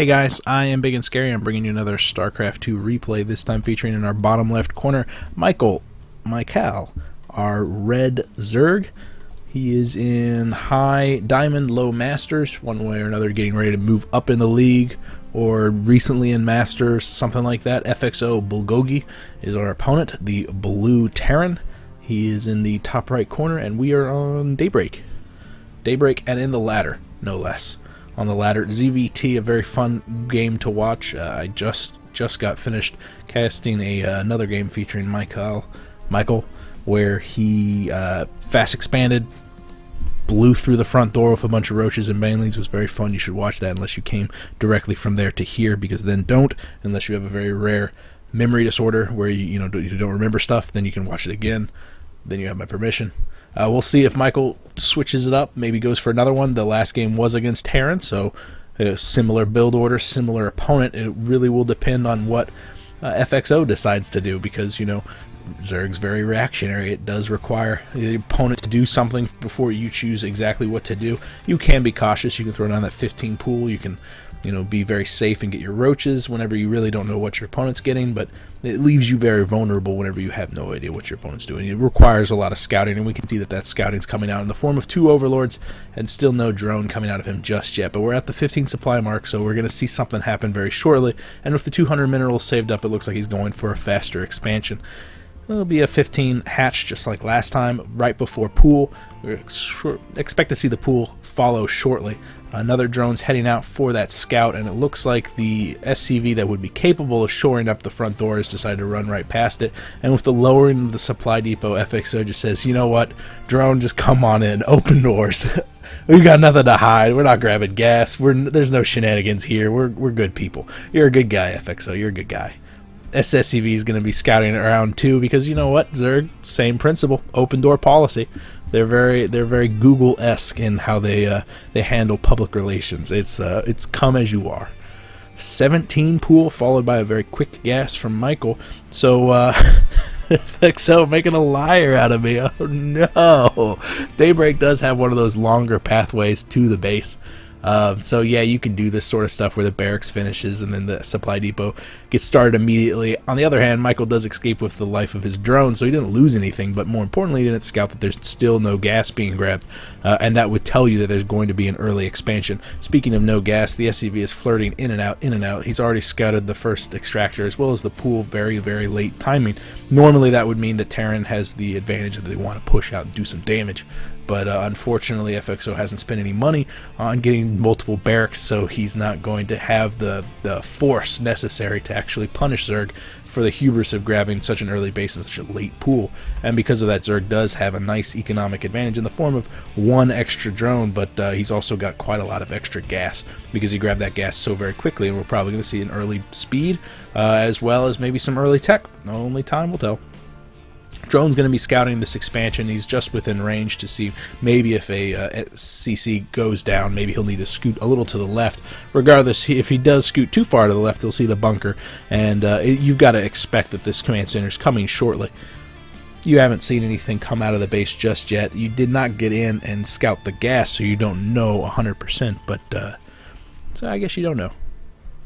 Hey guys, I am Big and Scary. I'm bringing you another StarCraft 2 replay, this time featuring in our bottom left corner, Mykal, our red Zerg. He is in high diamond, low masters, one way or another, getting ready to move up in the league, or recently in masters, something like that. FXObulgogi is our opponent, the blue Terran. He is in the top right corner, and we are on Daybreak. Daybreak and in the ladder, no less. On the ladder, ZVT, a very fun game to watch. I just got finished casting another game featuring Mykal, where he fast expanded, blew through the front door with a bunch of roaches and banelings. It was very fun. You should watch that unless you came directly from there to here, because then don't, unless you have a very rare memory disorder where you don't remember stuff. Then you can watch it again. Then you have my permission. We'll see if Mykal switches it up, maybe goes for another one. The last game was against Terran, so similar build order, similar opponent. It really will depend on what FXO decides to do, because, Zerg's very reactionary. It does require the opponent to do something before you choose exactly what to do. You can be cautious. You can throw down that 15 pool. You can be very safe and get your roaches whenever you really don't know what your opponent's getting, but it leaves you very vulnerable whenever you have no idea what your opponent's doing. It requires a lot of scouting, and we can see that scouting's coming out in the form of 2 overlords and still no drone coming out of him just yet. But we're at the 15 supply mark, so we're going to see something happen very shortly, and with the 200 minerals saved up, it looks like he's going for a faster expansion. It'll be a 15 hatch just like last time, right before pool. We expect to see the pool follow shortly. Another drone's heading out for that scout, and it looks like the SCV that would be capable of shoring up the front door has decided to run right past it. And with the lowering of the supply depot, FXO just says, you know what, drone, just come on in, open doors. We got nothing to hide. We're not grabbing gas. There's no shenanigans here. We're good people. You're a good guy, FXO. You're a good guy. SCV is going to be scouting around too, because you know what, Zerg, same principle, open door policy. They're very Google-esque in how they handle public relations. It's come as you are. 17 pool followed by a very quick gas from Mykal. So FXO making a liar out of me. Oh no! Daybreak does have one of those longer pathways to the base. So yeah, you can do this sort of stuff where the barracks finishes and then the supply depot gets started immediately. On the other hand, Mykal does escape with the life of his drone, so he didn't lose anything, but more importantly, he didn't scout that there's still no gas being grabbed, and that would tell you that there's going to be an early expansion. Speaking of no gas, the SCV is flirting in and out. He's already scouted the first extractor as well as the pool, very late timing. Normally that would mean that Terran has the advantage that they want to push out and do some damage. But unfortunately, FXO hasn't spent any money on getting multiple barracks, so he's not going to have the force necessary to actually punish Zerg for the hubris of grabbing such an early base in such a late pool. And because of that, Zerg does have a nice economic advantage in the form of 1 extra drone, but he's also got quite a lot of extra gas because he grabbed that gas so very quickly, and we're probably going to see an early speed as well as maybe some early tech. Only time will tell. Drone's going to be scouting this expansion. He's just within range to see maybe if a CC goes down, maybe he'll need to scoot a little to the left. Regardless, if he does scoot too far to the left, he'll see the bunker, and you've got to expect that this command center is coming shortly. You haven't seen anything come out of the base just yet. You did not get in and scout the gas, so you don't know 100%, but so I guess you don't know.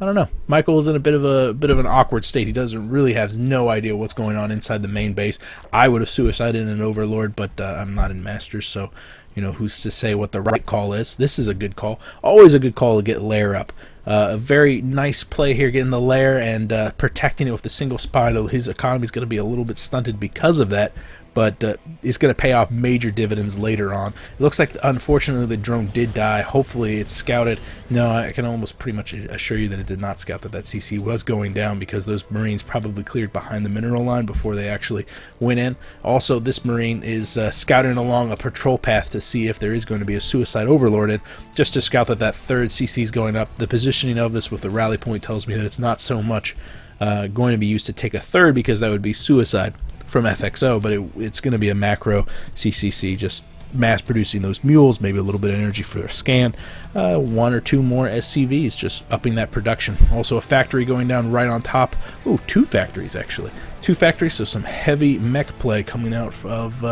I don't know. Mykal is in a bit of an awkward state. He doesn't really has no idea what's going on inside the main base. I would have suicided an overlord, but I'm not in masters, so who's to say what the right call is? This is a good call. Always a good call to get lair up. A very nice play here, getting the lair and protecting it with the single spy. His economy is going to be a little bit stunted because of that, but it's going to pay off major dividends later on. It looks like, unfortunately, the drone did die. Hopefully it's scouted. No, I can almost pretty much assure you that it did not scout that CC was going down, because those Marines probably cleared behind the mineral line before they actually went in. Also, this Marine is scouting along a patrol path to see if there is going to be a suicide overlorded, just to scout that 3rd CC is going up. The positioning of this with the rally point tells me that it's not so much going to be used to take a 3rd, because that would be suicide from FXO, but it's going to be a macro CCC, just mass producing those mules, maybe a little bit of energy for their scan, 1 or 2 more SCVs, just upping that production. Also a factory going down right on top. Ooh, 2 factories actually. 2 factories, so some heavy mech play coming out of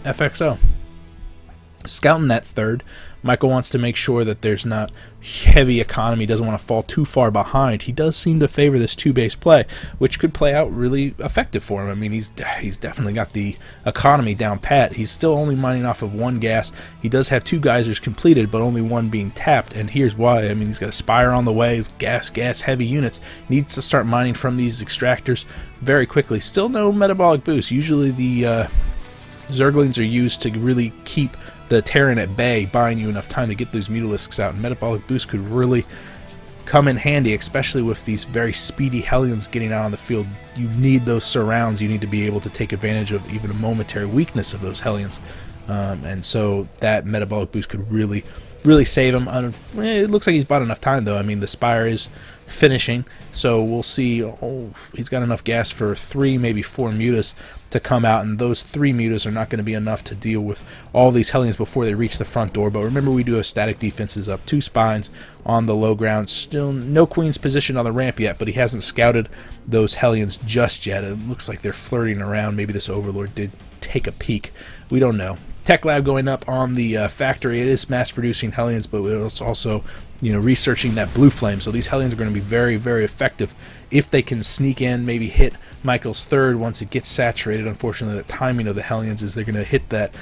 FXO. Scouting that 3rd, Mykal wants to make sure that there's not heavy economy, doesn't want to fall too far behind. He does seem to favor this two-base play, which could play out really effective for him. I mean, he's definitely got the economy down pat. He's still only mining off of one gas. He does have two geysers completed, but only one being tapped, and here's why. I mean, he's got a Spire on the way, his gas heavy units. Needs to start mining from these extractors very quickly. Still no metabolic boost. Usually the Zerglings are used to really keep the Terran at bay, buying you enough time to get those Mutalisks out, and metabolic boost could really come in handy, especially with these very speedy Hellions getting out on the field. You need those surrounds. You need to be able to take advantage of even a momentary weakness of those Hellions, and so that metabolic boost could really save him. It looks like he's bought enough time, though. I mean, the Spire is finishing, so we'll see. Oh, he's got enough gas for 3, maybe 4 mutas to come out, and those 3 mutas are not going to be enough to deal with all these Hellions before they reach the front door. But remember, we do have static defenses up, 2 spines on the low ground. Still no Queen's positioned on the ramp yet, but he hasn't scouted those Hellions just yet. It looks like they're flirting around. Maybe this Overlord did take a peek. We don't know. Tech lab going up on the factory. It is mass producing Hellions, but it's also, you know, researching that blue flame. So these Hellions are going to be very, very effective if they can sneak in, maybe hit Mykal's third once it gets saturated. Unfortunately, the timing of the Hellions is they're going to hit that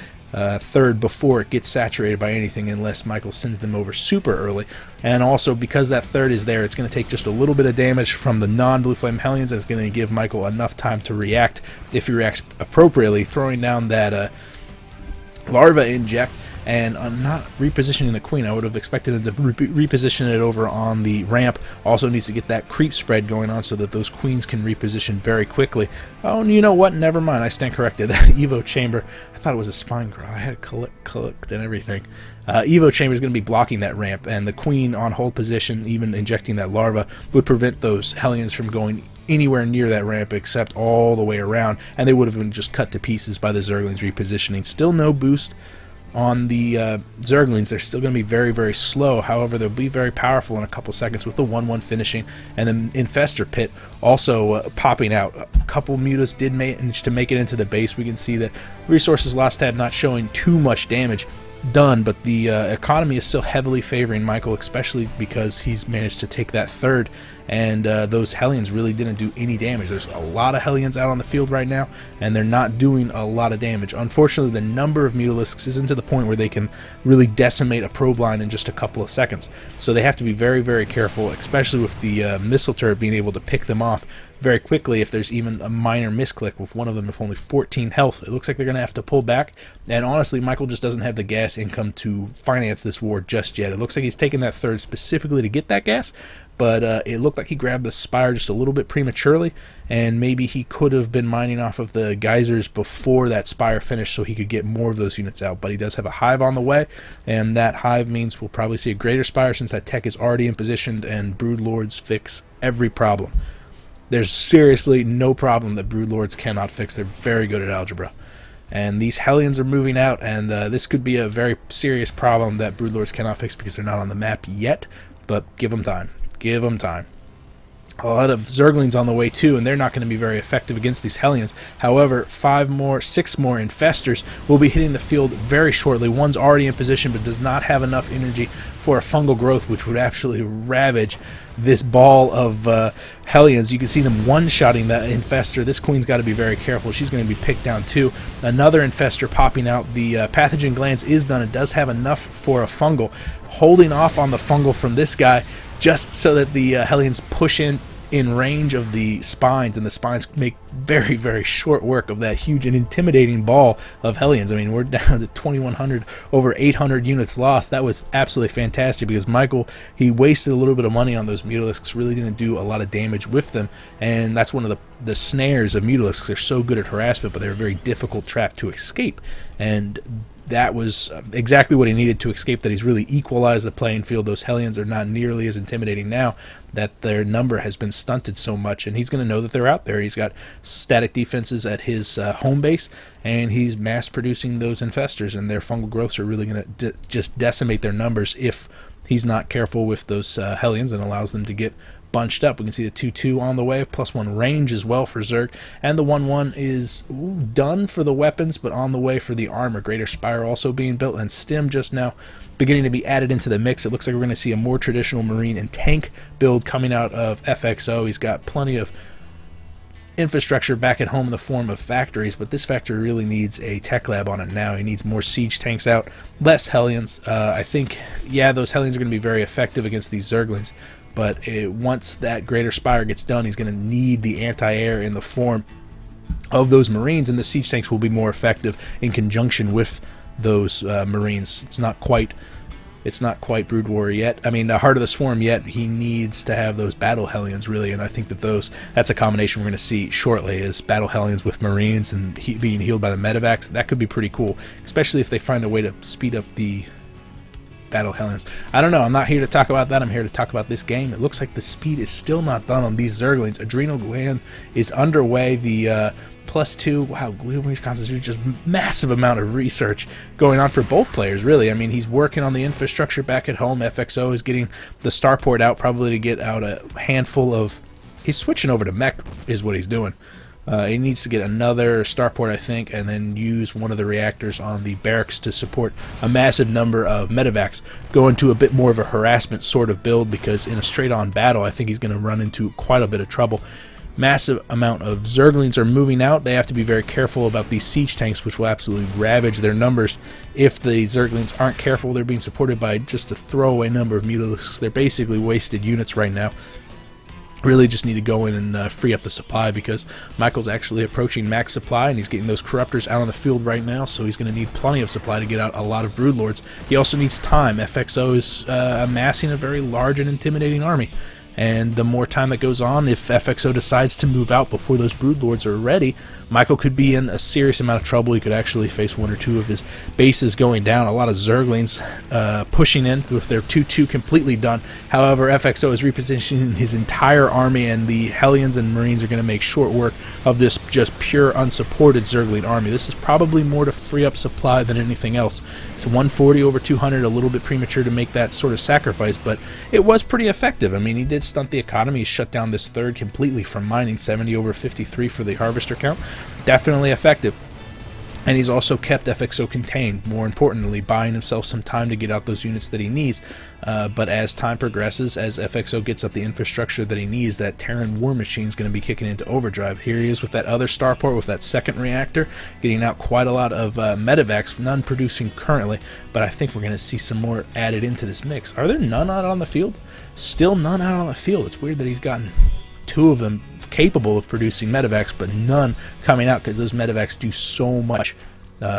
third before it gets saturated by anything, unless Mykal sends them over super early. And also, because that third is there, it's going to take just a little bit of damage from the non-blue flame Hellions. It's going to give Mykal enough time to react, if he reacts appropriately, throwing down that larva inject, and not repositioning the Queen. I would have expected him to reposition it over on the ramp. Also needs to get that creep spread going on so that those Queens can reposition very quickly. Oh, and you know what? Never mind. I stand corrected. That Evo Chamber, I thought it was a spine girl. I had it collect and everything. Evo Chamber is going to be blocking that ramp, and the Queen on hold position, even injecting that larva, would prevent those Hellions from going anywhere near that ramp except all the way around, and they would have been just cut to pieces by the Zerglings repositioning. Still no boost on the Zerglings. They're still going to be very, very slow. However, they'll be very powerful in a couple seconds with the 1-1 finishing, and the Infestor Pit also popping out. A couple mutas did manage to make it into the base. We can see that Resources Lost tab not showing too much damage done, but the economy is still heavily favoring Mykal, especially because he's managed to take that third, and those Hellions really didn't do any damage. There's a lot of Hellions out on the field right now, and they're not doing a lot of damage. Unfortunately, the number of Mutalisks isn't to the point where they can really decimate a probe line in just a couple of seconds, so they have to be very, very careful, especially with the missile turret being able to pick them off very quickly. If there's even a minor misclick with one of them with only 14 health, it looks like they're going to have to pull back. And honestly, Mykal just doesn't have the gas income to finance this war just yet. It looks like he's taking that third specifically to get that gas, but it looked like he grabbed the Spire just a little bit prematurely, and maybe he could have been mining off of the geysers before that Spire finished so he could get more of those units out. But he does have a hive on the way, and that hive means we'll probably see a greater Spire since that tech is already in position, and Broodlords fix every problem. There's seriously no problem that Broodlords cannot fix. They're very good at algebra. And these Hellions are moving out, and this could be a very serious problem that Broodlords cannot fix because they're not on the map yet, but give them time. Give them time. A lot of Zerglings on the way too, and they're not going to be very effective against these Hellions. However, 6 more Infestors will be hitting the field very shortly. One's already in position but does not have enough energy for a fungal growth, which would absolutely ravage this ball of Hellions. You can see them one-shotting that Infestor. This Queen's got to be very careful. She's going to be picked down too. Another Infestor popping out. The Pathogen Glands is done. It does have enough for a fungal. Holding off on the fungal from this guy just so that the Hellions push in range of the spines, and the spines make very, very short work of that huge and intimidating ball of Hellions. I mean, we're down to 2,100, over 800 units lost. That was absolutely fantastic because Mykal, he wasted a little bit of money on those Mutalisks, really didn't do a lot of damage with them, and that's one of the snares of Mutalisks. They're so good at harassment, but they're a very difficult trap to escape, and that was exactly what he needed to escape, that he's really equalized the playing field. Those Hellions are not nearly as intimidating now that their number has been stunted so much, and he's going to know that they're out there. He's got static defenses at his home base, and he's mass producing those Infestors, and their fungal growths are really going to just decimate their numbers if he's not careful with those Hellions and allows them to get bunched up. We can see the 2/2 on the way, +1 range as well for Zerg, and the 1/1 is done for the weapons, but on the way for the armor. Greater Spire also being built, and Stim just now beginning to be added into the mix. It looks like we're going to see a more traditional Marine and tank build coming out of FXO. He's got plenty of infrastructure back at home in the form of factories, but this factory really needs a tech lab on it now. He needs more siege tanks out, less Hellions. I think, yeah, those Hellions are going to be very effective against these Zerglings, but once that Greater Spire gets done, he's going to need the anti-air in the form of those Marines, and the siege tanks will be more effective in conjunction with those Marines. It's not quite Brood Warrior yet. I mean, the Heart of the Swarm yet. He needs to have those Battle Hellions, really, and I think that that's a combination we're going to see shortly, is Battle Hellions with Marines and being healed by the Medivacs. That could be pretty cool, especially if they find a way to speed up the Battle Hellions. I don't know. I'm not here to talk about that. I'm here to talk about this game. It looks like the speed is still not done on these Zerglings. Adrenal Gland is underway. The +2, wow, Glue Constitution, just massive amount of research going on for both players, really. I mean, he's working on the infrastructure back at home. FXO is getting the starport out, probably to get out a handful of... He's switching over to mech, is what he's doing. He needs to get another starport, I think, and then use one of the reactors on the barracks to support a massive number of medevacs. Go into a bit more of a harassment sort of build, because in a straight-on battle, I think he's going to run into quite a bit of trouble. Massive amount of Zerglings are moving out. They have to be very careful about these siege tanks, which will absolutely ravage their numbers. If the Zerglings aren't careful, they're being supported by just a throwaway number of Mutalisks. They're basically wasted units right now. Really just need to go in and free up the supply, because Mykal's actually approaching max supply, and he's getting those Corruptors out on the field right now, so he's going to need plenty of supply to get out a lot of Broodlords. He also needs time. FXO is amassing a very large and intimidating army. And the more time that goes on, if FXO decides to move out before those Broodlords are ready, Mykal could be in a serious amount of trouble. He could actually face one or two of his bases going down. A lot of Zerglings pushing in with their 2/2 completely done. However, FXO is repositioning his entire army, and the Hellions and Marines are going to make short work of this just pure unsupported Zergling army. This is probably more to free up supply than anything else. It's 140 over 200, a little bit premature to make that sort of sacrifice, but it was pretty effective. I mean, he did stunt the economy. He shut down this third completely from mining, 70 over 53 for the harvester count. Definitely effective. And he's also kept FXO contained, more importantly, buying himself some time to get out those units that he needs. But as time progresses, as FXO gets up the infrastructure that he needs, that Terran war machine is going to be kicking into overdrive. Here he is with that other starport, with that second reactor, getting out quite a lot of medevacs, none producing currently, but I think we're going to see some more added into this mix. Are there none out on the field? Still none out on the field. It's weird that he's gotten two of them capable of producing medevacs, but none coming out, because those medevacs do so much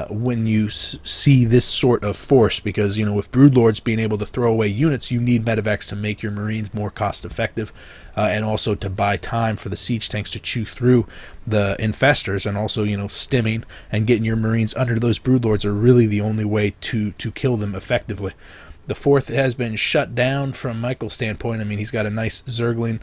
when you see this sort of force, because, you know, with Broodlords being able to throw away units, you need medevacs to make your Marines more cost effective, and also to buy time for the siege tanks to chew through the infestors, and also, you know, stimming and getting your Marines under those Broodlords are really the only way to kill them effectively. The fourth has been shut down from Mykal's standpoint. I mean, he's got a nice Zergling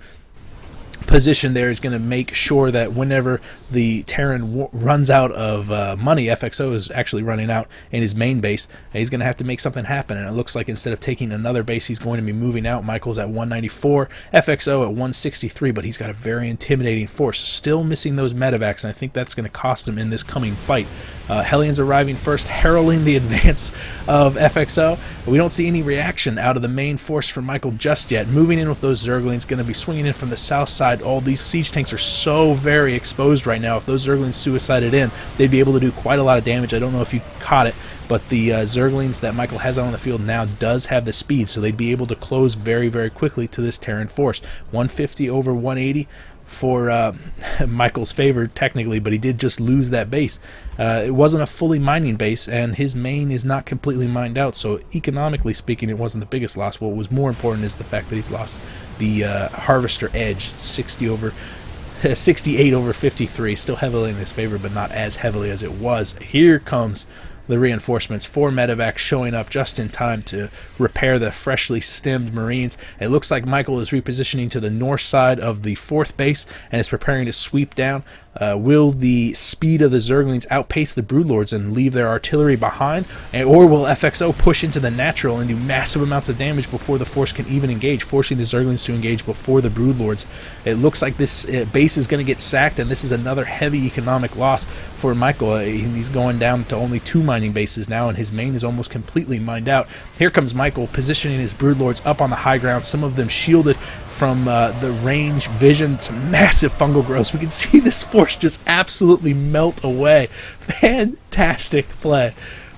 position there. Is going to make sure that whenever the Terran runs out of money, FXO is actually running out in his main base, and he's going to have to make something happen. And it looks like instead of taking another base, he's going to be moving out. Mykal's at 194, FXO at 163, but he's got a very intimidating force. Still missing those medevacs, and I think that's going to cost him in this coming fight. Hellions arriving first, heralding the advance of FXO. We don't see any reaction out of the main force from Mykal just yet. Moving in with those Zerglings, going to be swinging in from the south side. All these siege tanks are so very exposed right now. If those Zerglings suicided in, they'd be able to do quite a lot of damage. I don't know if you caught it, but the Zerglings that Mykal has out on the field now does have the speed, so they'd be able to close very, very quickly to this Terran force. 150 over 180 for Mykal's favor, technically, but he did just lose that base. It wasn't a fully mining base, and his main is not completely mined out, so economically speaking, it wasn't the biggest loss. What was more important is the fact that he's lost the harvester edge, 68 over 53, still heavily in his favor, but not as heavily as it was. Here comes the reinforcements. 4 medevacs showing up just in time to repair the freshly stemmed Marines. It looks like Mykal is repositioning to the north side of the 4th base and is preparing to sweep down. Will the speed of the Zerglings outpace the Broodlords and leave their artillery behind? Or will FXO push into the natural and do massive amounts of damage before the force can even engage, forcing the Zerglings to engage before the Broodlords? It looks like this base is going to get sacked, and this is another heavy economic loss for Mykal. He's going down to only 2 mining bases now, and his main is almost completely mined out. Here comes Mykal, positioning his Broodlords up on the high ground, some of them shielded from the range vision. Some massive fungal growths. We can see this force just absolutely melt away. Fantastic play.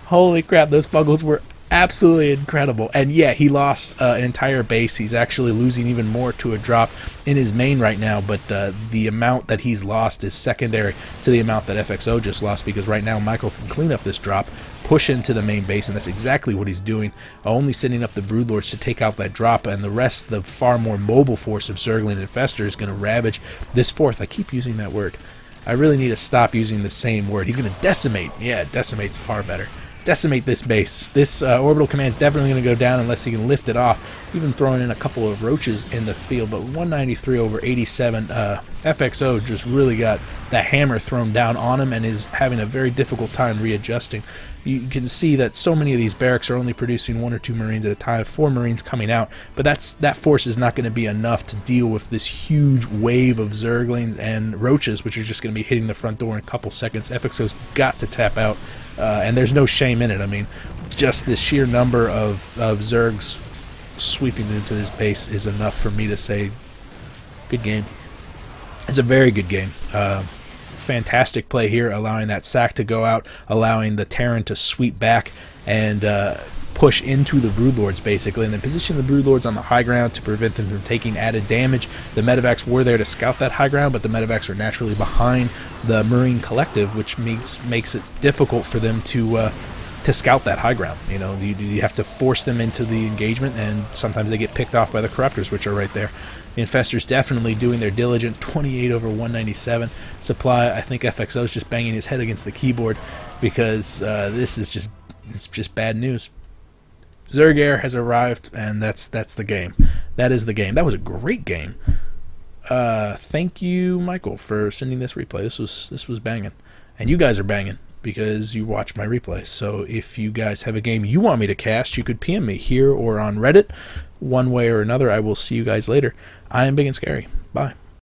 Holy crap, those fungals were absolutely incredible. And yeah, he lost an entire base. He's actually losing even more to a drop in his main right now, but the amount that he's lost is secondary to the amount that FXO just lost, because right now Mykal can clean up this drop, push into the main base, and that's exactly what he's doing, only sending up the Broodlords to take out that drop, and the rest, the far more mobile force of Zergling Infestor, is going to ravage this fourth. I keep using that word. I really need to stop using the same word. He's going to decimate. Yeah, decimate's far better. Decimate this base. This orbital command's definitely going to go down unless he can lift it off, even throwing in a couple of roaches in the field. But 193 over 87, FXO just really got the hammer thrown down on him and is having a very difficult time readjusting. You can see that so many of these barracks are only producing 1 or 2 Marines at a time, 4 Marines coming out, but that force is not going to be enough to deal with this huge wave of Zerglings and roaches, which are just going to be hitting the front door in a couple seconds. FXO's got to tap out, and there's no shame in it. I mean, just the sheer number of Zergs sweeping into this base is enough for me to say, good game. It's a very good game. Fantastic play here, allowing that sack to go out, allowing the Terran to sweep back and push into the Broodlords, basically, and then position the Broodlords on the high ground to prevent them from taking added damage. The medevacs were there to scout that high ground, but the medevacs are naturally behind the Marine Collective, which makes it difficult for them to scout that high ground. You know, you have to force them into the engagement, and sometimes they get picked off by the Corruptors, which are right there. The Infestors definitely doing their diligent. 28 over 197 supply. I think FXO is just banging his head against the keyboard because this is just bad news. Zerg Air has arrived, and that's the game. That is the game. That was a great game. Thank you, Mykal, for sending this replay. This was banging, and you guys are banging because you watch my replay. So if you guys have a game you want me to cast, you could PM me here or on Reddit. One way or another, I will see you guys later. I am Big and Scary. Bye.